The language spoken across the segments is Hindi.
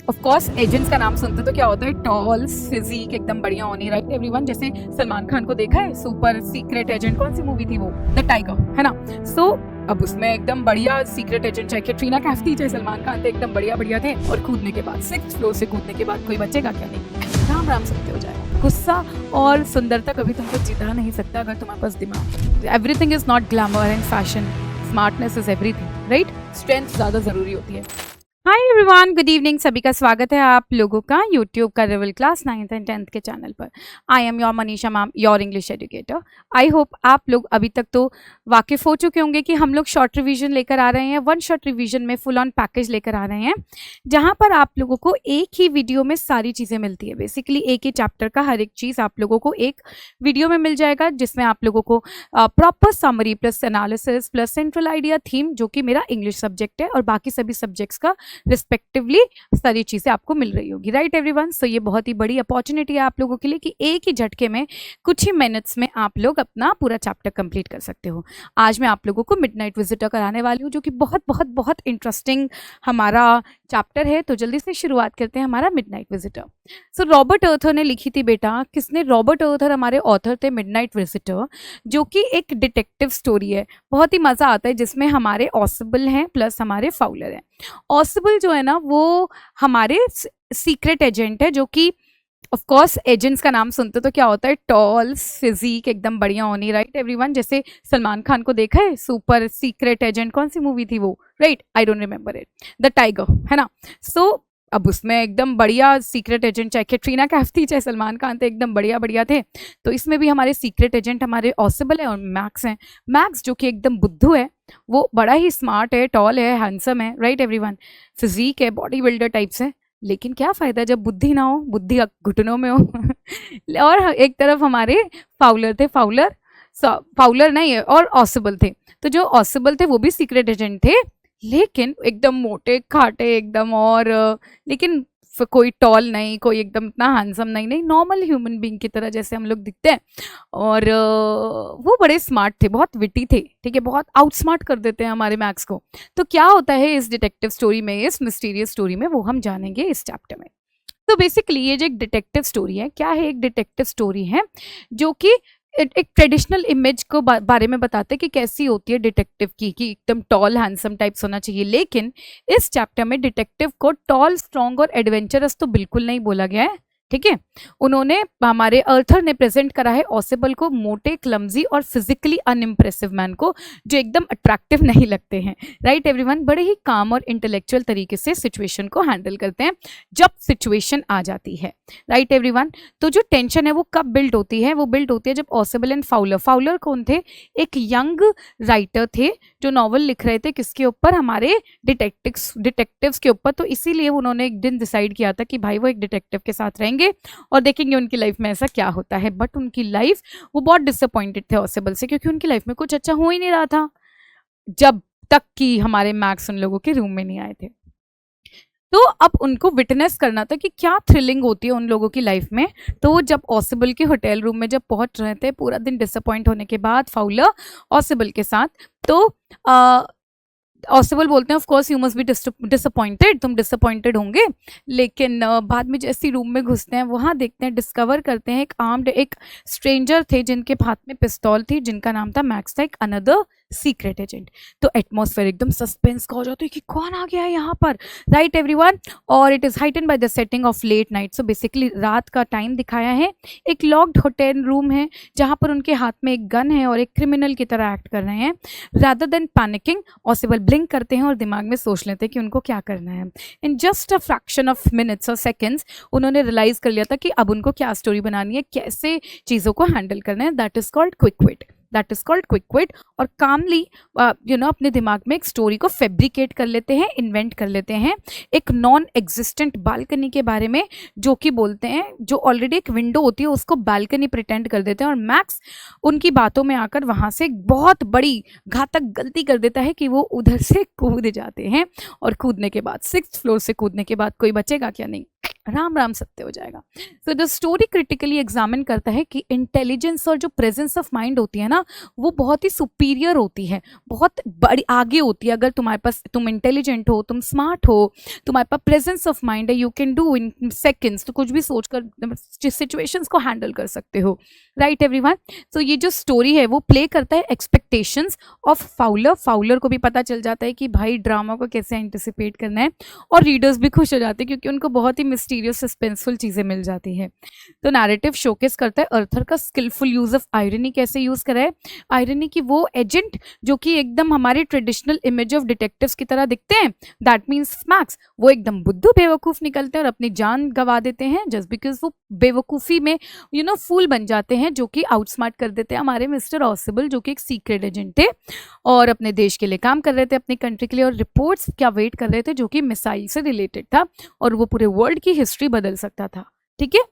ऑफ कोर्स एजेंट्स का नाम सुनते तो क्या होता है, टॉल, फिजिक एकदम बढ़िया होनी, राइट एवरीवन। जैसे सलमान खान को देखा है सुपर सीक्रेट एजेंट, कौन सी मूवी थी वो, द टाइगर, है ना। सो अब उसमें एकदम बढ़िया सीक्रेट एजेंट, चाहे कैटरीना कैफ थी चाहे सलमान खान थे, एकदम बढ़िया बढ़िया थे। और कूदने के बाद 6th फ्लोर से कूदने के बाद कोई बचेगा क्या? नहीं, राम राम सत्य हो जाएगा। गुस्सा और सुंदरता कभी तुमको जिता नहीं सकता अगर तुम्हारे पास दिमाग। Everything is not glamour and fashion, smartness is everything, right. Strength ज्यादा जरूरी होती है। Hi everyone, good evening. सभी का स्वागत है आप लोगों का यूट्यूब का reveal class 9th and 10th के चैनल पर। I am your Manisha ma'am, your English educator. I hope आप लोग अभी तक तो वाकिफ हो चुके होंगे कि हम लोग शॉर्ट रिवीजन लेकर आ रहे हैं। 1 शॉर्ट रिवीजन में फुल ऑन पैकेज लेकर आ रहे हैं, जहां पर आप लोगों को एक ही वीडियो में सारी चीज़ें मिलती है। बेसिकली एक ही चैप्टर का हर एक चीज़ आप लोगों को एक वीडियो में मिल जाएगा, जिसमें आप लोगों को proper summary plus analysis plus central idea theme, जो कि मेरा इंग्लिश सब्जेक्ट है, और बाकी सभी सब्जेक्ट्स का रिस्पेक्टिवली सारी चीजें आपको मिल रही होगी, राइट एवरीवन। सो ये बहुत ही बड़ी अपॉर्चुनिटी है आप लोगों के लिए कि एक ही झटके में कुछ ही मिनट्स में आप लोग अपना पूरा चैप्टर कंप्लीट कर सकते हो। आज मैं आप लोगों को मिडनाइट विजिटर कराने वाली हूँ, जो कि बहुत बहुत बहुत इंटरेस्टिंग हमारा चैप्टर है। तो जल्दी से शुरुआत करते हैं हमारा मिडनाइट विजिटर। सो रॉबर्ट अर्थर ने लिखी थी बेटा। किसने? रॉबर्ट अर्थर हमारे ऑथर थे मिडनाइट विजिटर, जो कि एक डिटेक्टिव स्टोरी है। बहुत ही मज़ा आता है, जिसमें हमारे ऑसिबल हैं प्लस हमारे फाउलर हैं। ऑसिबल जो है ना, वो हमारे सीक्रेट एजेंट है, जो कि ऑफ कोर्स एजेंट्स का नाम सुनते तो क्या होता है, टॉल, फिजिक एकदम बढ़िया होनी, राइट एवरीवन। जैसे सलमान खान को देखा है सुपर सीक्रेट एजेंट, कौन सी मूवी थी वो, right, I don't remember it, the tiger, है ना। सो अब उसमें एकदम बढ़िया सीक्रेट एजेंट, चाहे कैटरीना कैफ थी चाहे सलमान खान थे, एकदम बढ़िया बढ़िया थे। तो इसमें भी हमारे सीक्रेट एजेंट हमारे ऑसिबल है और मैक्स हैं। मैक्स जो कि एकदम बुद्धू है, वो बड़ा ही स्मार्ट है, टॉल है, हैंडसम है, राइट एवरीवन। फिजिक है, बॉडी बिल्डर टाइप से। लेकिन क्या फ़ायदा जब बुद्धि ना हो, बुद्धि घुटनों में हो। और एक तरफ हमारे फाउलर थे, फाउलर नहीं है, और ऑसिबल थे। तो जो ऑसिबल थे वो भी सीक्रेट एजेंट थे, लेकिन एकदम मोटे खाटे एकदम, और लेकिन कोई टॉल नहीं, कोई एकदम इतना हैंडसम नहीं, नॉर्मल ह्यूमन बीइंग की तरह जैसे हम लोग दिखते हैं। और वो बड़े स्मार्ट थे, बहुत विटी थे, ठीक है, बहुत आउटस्मार्ट कर देते हैं हमारे मैक्स को। तो क्या होता है इस डिटेक्टिव स्टोरी में, इस मिस्टीरियस स्टोरी में, वो हम जानेंगे इस चैप्टर में। तो बेसिकली ये जो एक डिटेक्टिव स्टोरी है, क्या है, एक डिटेक्टिव स्टोरी है जो कि एक ट्रेडिशनल इमेज को बारे में बताते हैं कि कैसी होती है डिटेक्टिव की, कि एकदम टॉल हैंडसम टाइप्स होना चाहिए। लेकिन इस चैप्टर में डिटेक्टिव को टॉल, स्ट्रॉन्ग और एडवेंचरस तो बिल्कुल नहीं बोला गया है, ठीक है। उन्होंने, हमारे अर्थर ने प्रेजेंट करा है ऑसिबल को मोटे, क्लमजी और फिजिकली अनइम्प्रेसिव मैन को, जो एकदम अट्रैक्टिव नहीं लगते हैं, राइट एवरीवन। बड़े ही काम और इंटेलेक्चुअल तरीके से सिचुएशन को हैंडल करते हैं जब सिचुएशन आ जाती है, राइट एवरीवन। तो जो टेंशन है वो कब बिल्ड होती है? वो बिल्ड होती है जब ऑसिबल एंड फाउलर कौन थे? एक यंग राइटर थे जो नॉवल लिख रहे थे, किसके ऊपर? हमारे डिटेक्टिव्स के ऊपर। तो इसीलिए उन्होंने एक दिन डिसाइड किया था कि भाई वो एक डिटेक्टिव के साथ रहेंगे और देखेंगे उनकी लाइफ में ऐसा क्या होता है। बट उनकी लाइफ, वो बहुत डिसअपॉइंटेड थे ऑसिबल से, क्योंकि उनकी लाइफ में कुछ अच्छा हो ही नहीं रहा था, जब तक कि हमारे मैक्स उन लोगों के रूम में नहीं आए थे। तो अब उनको विटनेस करना था कि क्या थ्रिलिंग होती है उन लोगों की लाइफ में। तो जब ऑसिबल के होटल रूम में जब पहुंच रहे थे, पूरा दिन डिसअपॉइंट होने के बाद फाउलर ऑसिबल के साथ, तो ऑसिबल बोलते हैं of course you must be disappointed, तुम डिसअपॉइंटेड होंगे। लेकिन बाद में जैसी रूम में घुसते हैं, वहाँ देखते हैं, डिस्कवर करते हैं एक स्ट्रेंजर थे जिनके हाथ में पिस्तौल थी, जिनका नाम था मैक्स था, एक अनदर सीक्रेट एजेंट। तो एटमॉस्फेयर एकदम सस्पेंस का हो जाता है कि कौन आ गया है यहाँ पर, राइट एवरीवन। और it is heightened by the setting of late night. So basically रात का टाइम दिखाया है, एक लॉक्ड होटल रूम है जहाँ पर उनके हाथ में एक गन है और एक क्रिमिनल की तरह एक्ट कर रहे हैं। रादर देन पैनिकिंग, ऑसिबल ब्लिंक करते हैं और दिमाग में सोच लेते हैं कि उनको क्या करना है। In just a fraction of minutes और सेकेंड्स उन्होंने रियलाइज कर लिया था कि अब उनको क्या स्टोरी बनानी है, कैसे चीज़ों को हैंडल करना है। दैट इज कॉल्ड क्विक विट। और कामली अपने दिमाग में एक स्टोरी को फैब्रिकेट कर लेते हैं, इन्वेंट कर लेते हैं एक नॉन एग्जिस्टेंट बालकनी के बारे में, जो कि बोलते हैं जो ऑलरेडी एक विंडो होती है उसको बालकनी प्रिटेंड कर देते हैं। और मैक्स उनकी बातों में आकर वहाँ से एक बहुत बड़ी घातक गलती कर देता है कि वो उधर से कूद जाते हैं। और कूदने के बाद 6th फ्लोर से कूदने के बाद कोई बचेगा क्या? नहीं, राम राम सत्य हो जाएगा। सो द स्टोरी क्रिटिकली एग्जामिन करता है कि इंटेलिजेंस और जो प्रेजेंस ऑफ माइंड होती है ना, वो बहुत ही सुपीरियर होती है, बहुत बड़ी आगे होती है। अगर तुम्हारे पास, तुम इंटेलिजेंट हो, तुम स्मार्ट हो, तुम्हारे पास प्रेजेंस ऑफ माइंड है, you can do in seconds, तो कुछ भी सोचकर सिचुएशंस को हैंडल कर सकते हो, राइट एवरीवन। सो ये जो स्टोरी है वो प्ले करता है एक्सपेक्टेशंस ऑफ फाउलर। फाउलर को भी पता चल जाता है कि भाई ड्रामा को कैसे एंटिसिपेट करना है, और रीडर्स भी खुश हो जाते हैं क्योंकि उनको बहुत ही मिस्टीरियस सस्पेंसफुल चीज़ें मिल जाती है। तो नैरेटिव शोकेस करता है अर्थर का स्किलफुल यूज ऑफ आयरनी, कैसे यूज करा है आयरनी की, वो एजेंट जो कि एकदम हमारे ट्रेडिशनल इमेज ऑफ डिटेक्टिव्स की तरह दिखते हैं, दैट मीन्स मैक्स, वो एकदम बुद्धू बेवकूफ़ निकलते हैं और अपनी जान गंवा देते हैं जस्ट बिकॉज वो बेवकूफ़ी में फूल बन जाते हैं, जो कि आउटस्मार्ट कर देते हैं हमारे मिस्टर ऑसिबल, जो कि एक सीक्रेट एजेंट थे और अपने देश के लिए काम कर रहे थे, अपनी कंट्री के लिए, और रिपोर्ट्स क्या वेट कर रहे थे जो कि मिसाइल से रिलेटेड था और वो पूरे वर्ल्ड की हिस्ट्री बदल सकता था। ठीक है,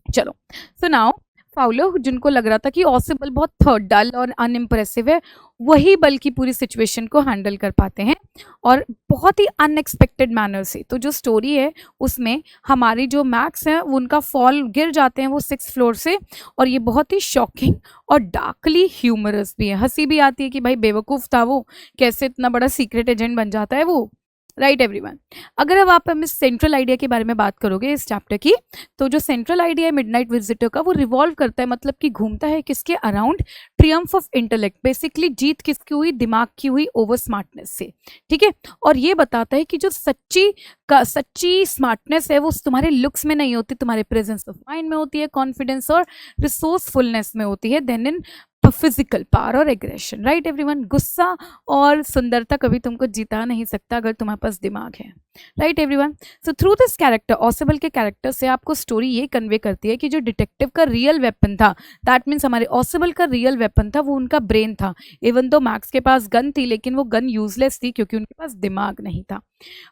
चलो। सो नाउ फाउलर, जिनको लग रहा था कि ऑसिबल बहुत डल और अनइम्प्रेसिव है, वही बल्कि पूरी सिचुएशन को हैंडल कर पाते हैं और बहुत ही अनएक्सपेक्टेड मैनर से। तो जो स्टोरी है उसमें हमारी जो मैक्स हैं वो उनका फॉल गिर जाते हैं वो 6th फ्लोर से, और ये बहुत ही शॉकिंग और डार्कली ह्यूमरस भी है। हंसी भी आती है कि भाई बेवकूफ़ था वो, कैसे इतना बड़ा सीक्रेट एजेंट बन जाता है वो, राइट एवरीवन। अगर अब आप इस सेंट्रल आइडिया के बारे में बात करोगे इस चैप्टर की, तो जो सेंट्रल आइडिया है मिडनाइट विजिटर का, वो रिवॉल्व करता है, मतलब कि घूमता है किसके around, triumph of intellect, basically जीत किसकी हुई, दिमाग की हुई ओवर स्मार्टनेस से। ठीक है, और ये बताता है कि जो सच्ची स्मार्टनेस है वो तुम्हारे लुक्स में नहीं होती, तुम्हारे प्रेजेंस ऑफ माइंड में होती है, कॉन्फिडेंस और रिसोर्सफुलनेस में होती है, देन इन फिजिकल पावर और एग्रेशन, राइट एवरीवन। गुस्सा और सुंदरता कभी तुमको जिता नहीं सकता अगर तुम्हारे पास दिमाग है, right everyone. So through this character, ऑसिबल के कैरेक्टर से आपको स्टोरी ये कन्वे करती है कि जो डिटेक्टिव का रियल वेपन था, दैट मीन्स हमारे ऑसिबल का रियल वेपन था, वो उनका ब्रेन था। इवन दो मैक्स के पास गन थी, लेकिन वो गन यूजलेस थी क्योंकि उनके पास दिमाग नहीं था।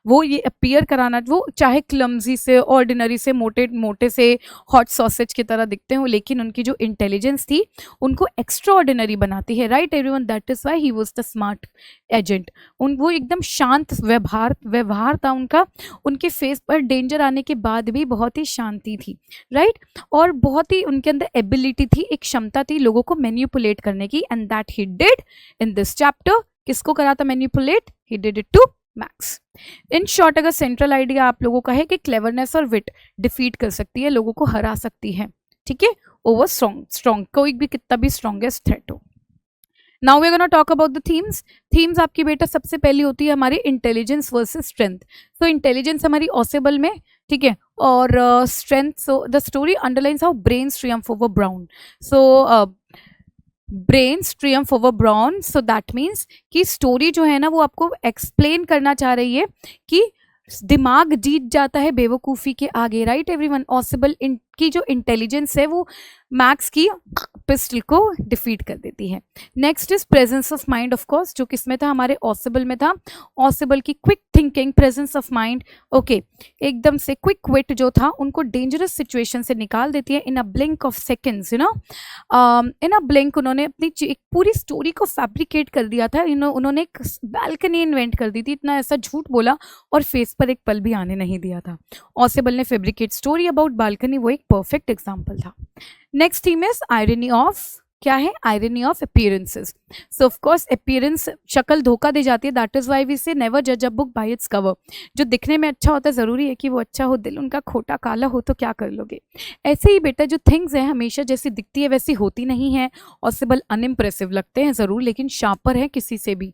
वो ये अपीयर कराना, वो चाहे क्लमजी से, ऑर्डिनरी से, मोटे से हॉट सॉसेज की तरह दिखते हो, लेकिन उनकी जो इंटेलिजेंस थी उनको एक्स्ट्रा ऑर्डिनरी बनाती है, right everyone. That is why he was the smart agent. वो एकदम शांत व्यवहार था उनका, उनके फेस पर डेंजर आने के बाद भी बहुत ही शांति थी, राइट। और बहुत ही उनके अंदर एबिलिटी थी, एक क्षमता थी लोगों को मैनिपुलेट करने की, and that he did in this chapter. किसको करा था manipulate? He did it to max. In short, अगर सेंट्रल आइडिया आप लोगों का है कि क्लेवरनेस और विट डिफीट कर सकती है, लोगों को हरा सकती है, ठीक है, ओवर स्ट्रॉन्ग, कोई भी कितना भी स्ट्रॉन्गेस्ट थ्रेट हो। Now we are gonna talk about the themes आपकी बेटा सबसे पहली होती है हमारी इंटेलिजेंस वर्सेस स्ट्रेंथ। तो इंटेलिजेंस हमारी ऑसिबल में, ठीक है, और strength, so the story underlines how brains triumph over brawn. So brains triumph over brawn, so that means कि स्टोरी जो है ना वो आपको एक्सप्लेन करना चाह रही है कि दिमाग जीत जाता है बेवकूफ़ी के आगे, राइट एवरीवन। ऑसिबल की जो इंटेलिजेंस है वो मैक्स की पिस्टल को डिफीट कर देती है। Next is presence of mind, of course, जो किसमें था, हमारे ऑसिबल में था। ऑसिबल की quick thinking, presence of mind, okay, एकदम से क्विक विट जो था उनको डेंजरस सिचुएशन से निकाल देती है in a blink of seconds, in a blink. उन्होंने अपनी एक पूरी स्टोरी को फैब्रिकेट कर दिया था, उन्होंने एक बैल्कनी इन्वेंट कर दी थी, इतना ऐसा झूठ बोला और फेस पर एक पल भी आने नहीं दिया था। ऑसिबल ने फैब्रिकेट स्टोरी अबाउट बालकनी, वो एक परफेक्ट एग्जाम्पल था। Next theme is irony of, क्या है, irony of appearances. So of course appearance, शक्ल धोखा दे जाती है, दैट इज व्हाई वी से नेवर जज a book by its cover. जो दिखने में अच्छा होता है जरूरी है कि वो अच्छा हो, दिल उनका खोटा काला हो तो क्या कर लोगे। ऐसे ही बेटा जो थिंग्स है हमेशा जैसी दिखती है वैसी होती नहीं है। ऑसिबल अनइम्प्रेसिव लगते हैं जरूर, लेकिन शार्पर है किसी से भी।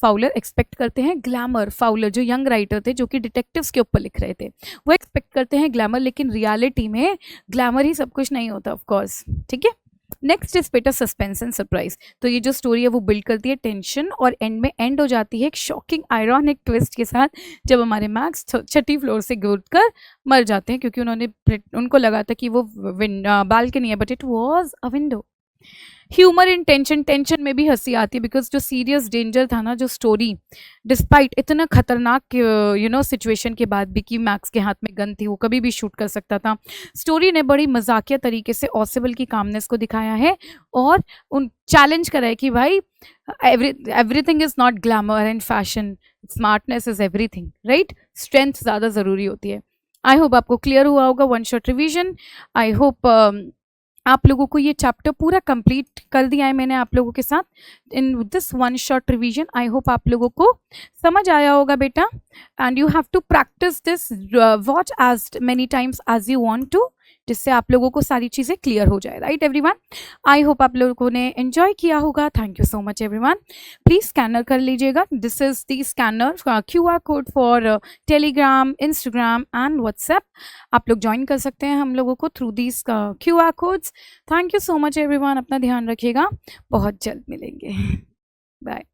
फाउलर एक्सपेक्ट करते हैं ग्लैमर, फाउलर जो यंग राइटर थे जो कि डिटेक्टिव्स के ऊपर लिख रहे थे, वो एक्सपेक्ट करते हैं ग्लैमर, लेकिन रियलिटी में ग्लैमर ही सब कुछ नहीं होता, ऑफकोर्स, ठीक है। नेक्स्ट इज बेटा सस्पेंस एंड सरप्राइज। तो ये जो स्टोरी है वो बिल्ड करती है टेंशन और एंड में एंड हो जाती है एक शॉकिंग आयरॉनिक ट्विस्ट के साथ, जब हमारे मैक्स 6ठी फ्लोर से गिर कर मर जाते हैं क्योंकि उनको लगा था कि वो बालकनी है, but it was a window. Humour in tension, tension में भी हंसी आती है बिकॉज जो सीरियस डेंजर था ना, जो स्टोरी डिस्पाइट इतना खतरनाक सिचुएशन के बाद भी कि मैक्स के हाथ में गन थी, वो कभी भी शूट कर सकता था, स्टोरी ने बड़ी मजाकिया तरीके से ऑसिबल की कामनेस को दिखाया है और उन चैलेंज करा है कि भाई everything is not glamour and fashion, smartness is everything, right. Strength ज़्यादा ज़रूरी होती है। आई होप आपको क्लियर हुआ होगा one shot revision. I hope आप लोगों को ये चैप्टर पूरा कंप्लीट कर दिया है मैंने आप लोगों के साथ in this one shot revision. I hope आप लोगों को समझ आया होगा बेटा, and you have to practise this watch as many times as you want to, जिससे आप लोगों को सारी चीज़ें क्लियर हो जाए। राइट एवरीवन, आई होप आप लोगों ने एंजॉय किया होगा। Thank you so much everyone. Please scanner कर लीजिएगा। This is the scanner QR code for Telegram, Instagram and WhatsApp. आप लोग ज्वाइन कर सकते हैं हम लोगों को through these QR codes. Thank you so much everyone, अपना ध्यान रखिएगा, बहुत जल्द मिलेंगे। बाय।